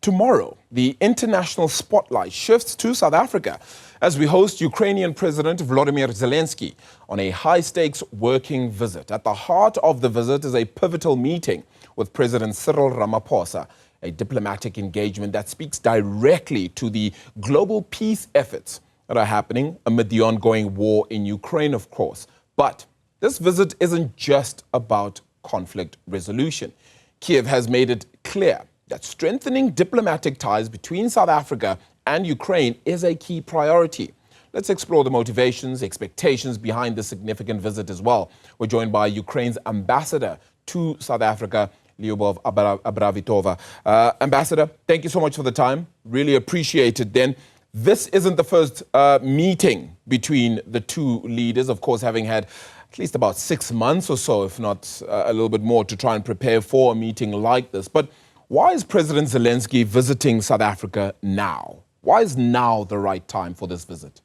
Tomorrow, the international spotlight shifts to South Africa as we host Ukrainian President Volodymyr Zelensky on a high-stakes working visit. At the heart of the visit is a pivotal meeting with President Cyril Ramaphosa, a diplomatic engagement that speaks directly to the global peace efforts that are happening amid the ongoing war in Ukraine, of course. But this visit isn't just about conflict resolution. Kiev has made it clear that strengthening diplomatic ties between South Africa and Ukraine is a key priority. Let's explore the motivations, expectations behind this significant visit as well. We're joined by Ukraine's ambassador to South Africa, Liubov Abravitova. Ambassador, thank you so much for the time. Really appreciate it. Then, this isn't the first meeting between the two leaders, of course, having had at least about 6 months or so, if not a little bit more, to try and prepare for a meeting like this. But why is President Zelensky visiting South Africa now? Why is now the right time for this visit?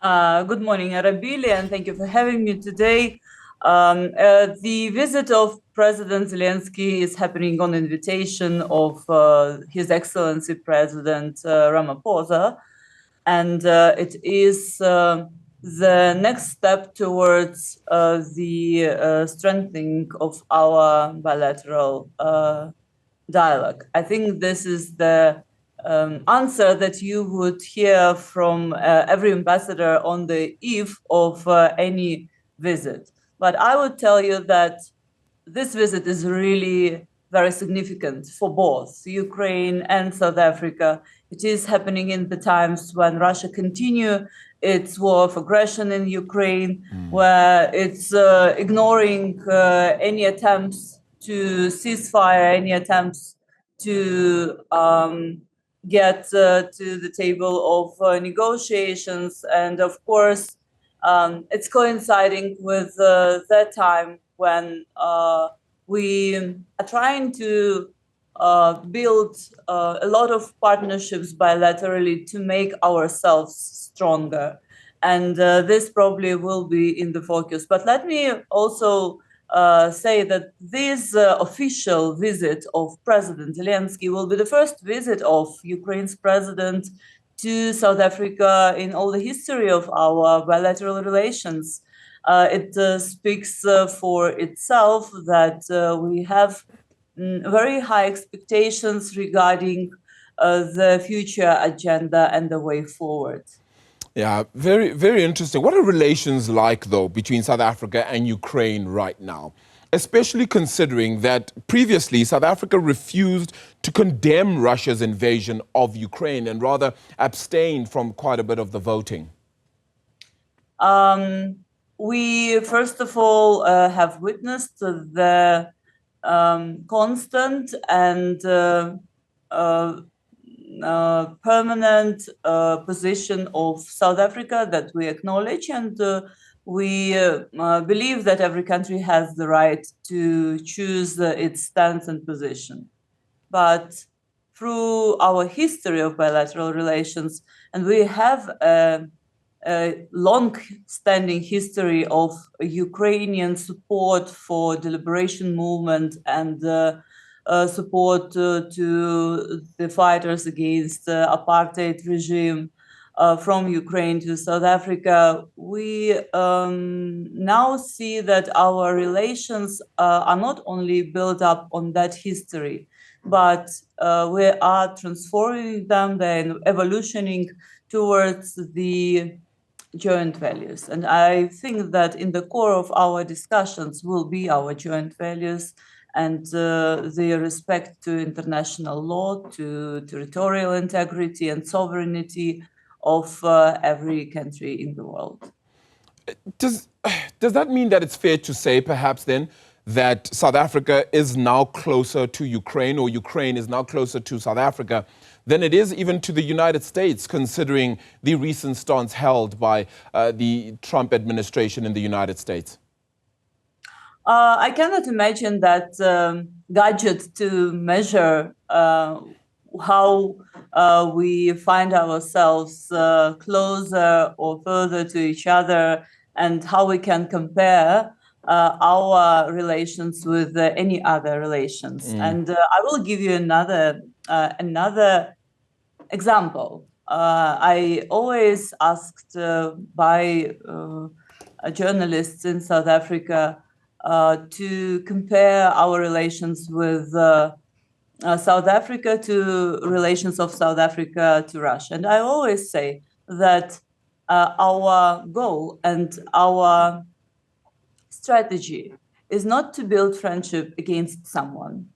Good morning, Arabili, and thank you for having me today. The visit of President Zelensky is happening on invitation of His Excellency President Ramaphosa, and it is the next step towards the strengthening of our bilateral dialogue. I think this is the answer that you would hear from every ambassador on the eve of any visit. But I would tell you that this visit is really very significant for both Ukraine and South Africa. It is happening in the times when Russia continue its war of aggression in Ukraine, where it's ignoring any attempts to ceasefire, any attempts to get to the table of negotiations. And of course, it's coinciding with that time when we are trying to build a lot of partnerships bilaterally to make ourselves stronger. And this probably will be in the focus. But let me also say that this official visit of President Zelensky will be the first visit of Ukraine's president to South Africa in all the history of our bilateral relations. It speaks for itself that we have very high expectations regarding the future agenda and the way forward. Yeah, very, very interesting. What are relations like, though, between South Africa and Ukraine right now? Especially considering that previously South Africa refused to condemn Russia's invasion of Ukraine and rather abstained from quite a bit of the voting. We, first of all, have witnessed the constant and permanent position of South Africa that we acknowledge, and we believe that every country has the right to choose its stance and position. But through our history of bilateral relations, and we have a long-standing history of Ukrainian support for the liberation movement and support to the fighters against the apartheid regime from Ukraine to South Africa, we now see that our relations are not only built up on that history, but we are transforming them, they're evolutioning towards the joint values. And I think that in the core of our discussions will be our joint values and the respect to international law, to territorial integrity and sovereignty of every country in the world. Does that mean that it's fair to say, perhaps then, that South Africa is now closer to Ukraine, or Ukraine is now closer to South Africa than it is even to the United States, considering the recent stance held by the Trump administration in the United States? I cannot imagine that gadget to measure how we find ourselves closer or further to each other, and how we can compare our relations with any other relations. And I will give you another another example. I always asked by journalists in South Africa to compare our relations with South Africa to relations of South Africa to Russia. And I always say that our goal and our strategy is not to build friendship against someone.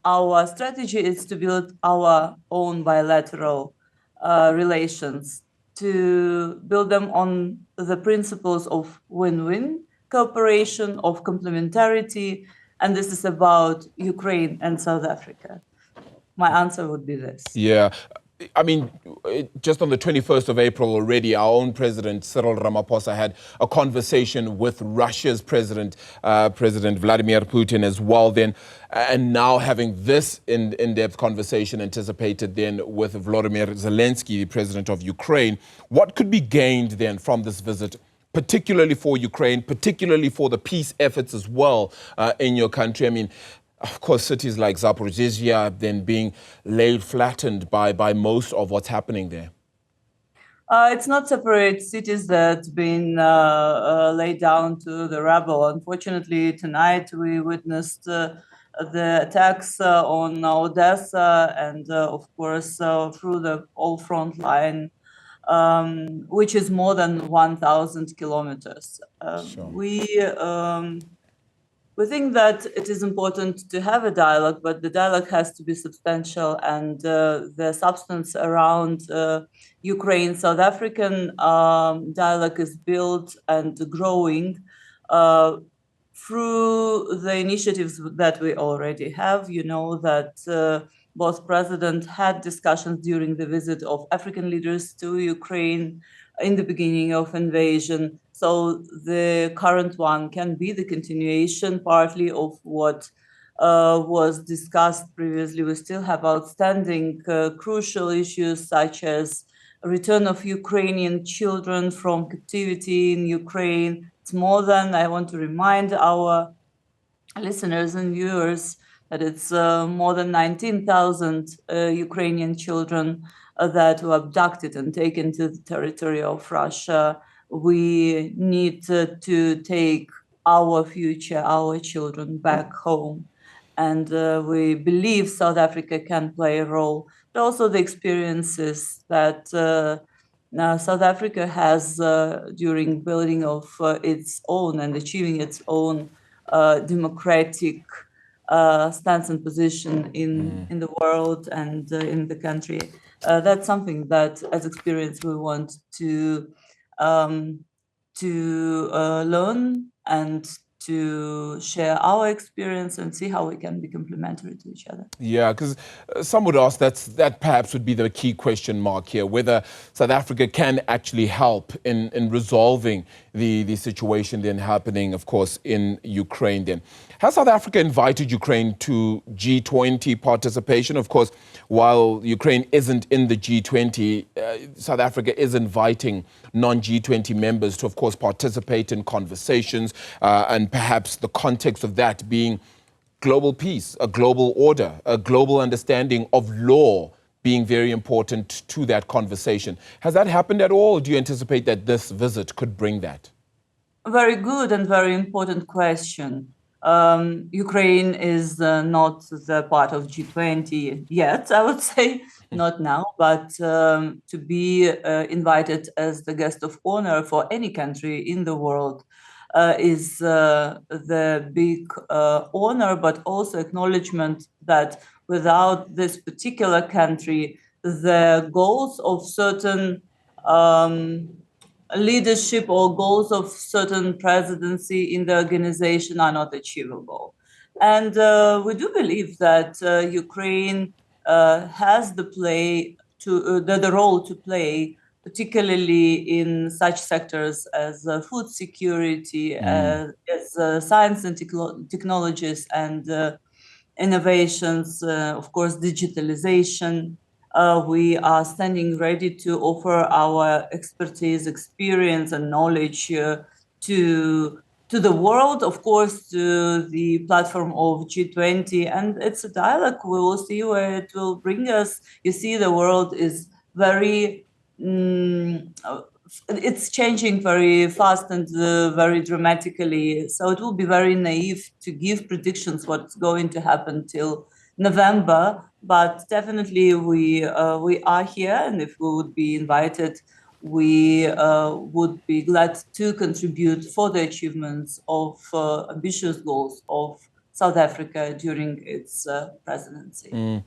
Our strategy is to build our own bilateral relations, to build them on the principles of win-win cooperation, of complementarity, and this is about Ukraine and South Africa. My answer would be this. Yeah. I mean, just on the 21st of April already, our own President Cyril Ramaphosa had a conversation with Russia's President Vladimir Putin as well then. And now having this in-depth conversation anticipated then with Volodymyr Zelensky, the President of Ukraine. What could be gained then from this visit, particularly for Ukraine, particularly for the peace efforts as well in your country? I mean, of course, cities like Zaporizhzhia then being laid flattened by most of what's happening there. It's not separate cities that's been laid down to the rubble. Unfortunately, tonight we witnessed the attacks on Odessa and, of course, through the whole front line, which is more than 1,000 kilometers. Sure. We think that it is important to have a dialogue, but the dialogue has to be substantial, and the substance around Ukraine-South African dialogue is built and growing through the initiatives that we already have. You know that both presidents had discussions during the visit of African leaders to Ukraine in the beginning of invasion. So the current one can be the continuation partly of what was discussed previously. We still have outstanding crucial issues such as return of Ukrainian children from captivity in Ukraine. It's more than, I want to remind our listeners and viewers that it's more than 19,000 Ukrainian children that were abducted and taken to the territory of Russia. We need to take our future, our children back home. And we believe South Africa can play a role, but also the experiences that South Africa has during building of its own and achieving its own democratic stance and position in the world and in the country. That's something that, as experience, we want to learn and to share our experience and see how we can be complementary to each other. Yeah, because some would ask that perhaps would be the key question mark here, whether South Africa can actually help in resolving the situation then happening, of course, in Ukraine then. Has South Africa invited Ukraine to G20 participation? Of course, while Ukraine isn't in the G20, South Africa is inviting non-G20 members to, of course, participate in conversations and perhaps the context of that being global peace, a global order, a global understanding of law being very important to that conversation. Has that happened at all? Or do you anticipate that this visit could bring that? A very good and very important question. Ukraine is not the part of G20 yet, I would say, not now, but to be invited as the guest of honor for any country in the world is the big honor, but also acknowledgement that without this particular country, the goals of certain leadership or goals of certain presidency in the organization are not achievable. And we do believe that Ukraine has the role to play, particularly in such sectors as food security, as science and technologies and innovations, of course, digitalization. We are standing ready to offer our expertise, experience, and knowledge to to the world, of course, to the platform of G20, and it's a dialogue. We will see where it will bring us. You see, the world is very, it's changing very fast and very dramatically. So it will be very naive to give predictions what's going to happen till November. But definitely, we are here, and if we would be invited, we would be glad to contribute for the achievements of ambitious goals of South Africa during its presidency.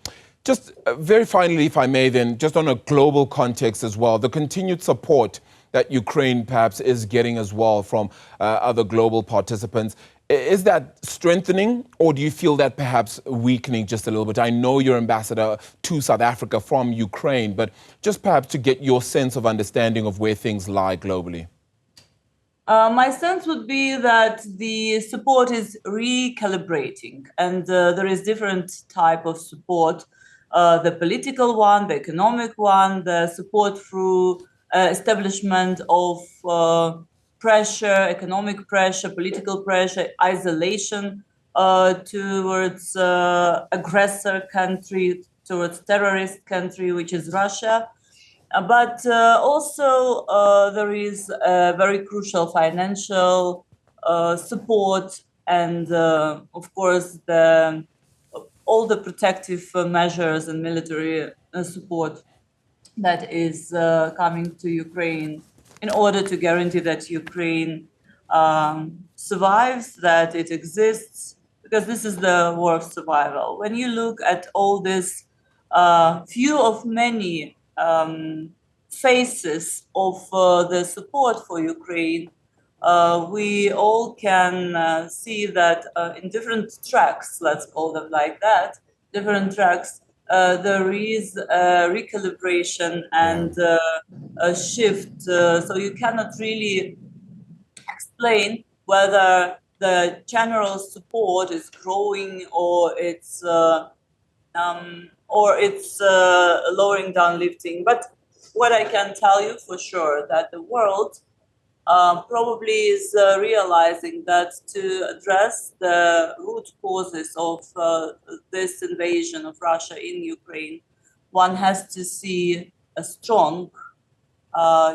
Just very finally, if I may then, just on a global context as well, the continued support that Ukraine perhaps is getting as well from other global participants, is that strengthening, or do you feel that perhaps weakening just a little bit? I know you're ambassador to South Africa from Ukraine, but just perhaps to get your sense of understanding of where things lie globally. My sense would be that the support is recalibrating, and there is different type of support. The political one, the economic one, the support through establishment of pressure, economic pressure, political pressure, isolation towards aggressor country, towards terrorist country, which is Russia. But also there is a very crucial financial support and, of course, all the protective measures and military support that is coming to Ukraine in order to guarantee that Ukraine survives, that it exists, because this is the war of survival. When you look at all this, few of many faces of the support for Ukraine, we all can see that in different tracks, let's call them like that, different tracks, there is a recalibration and a shift. So you cannot really explain whether the general support is growing or it's lowering down, lifting. But what I can tell you for sure that the world probably is realizing that to address the root causes of this invasion of Russia in Ukraine, one has to see a strong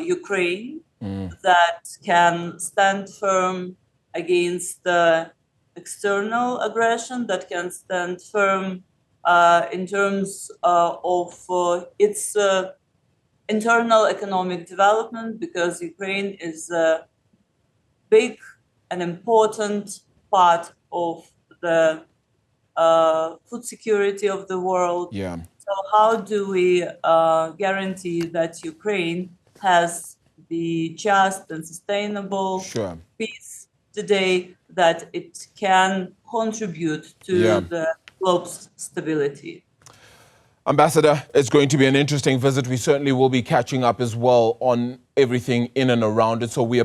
Ukraine that can stand firm against the external aggression, that can stand firm in terms of its internal economic development, because Ukraine is a big and important part of the food security of the world. Yeah. So how do we guarantee that Ukraine has the just and sustainable peace today, that it can contribute to the globe's stability? Ambassador, it's going to be an interesting visit. We certainly will be catching up as well on everything in and around it. So we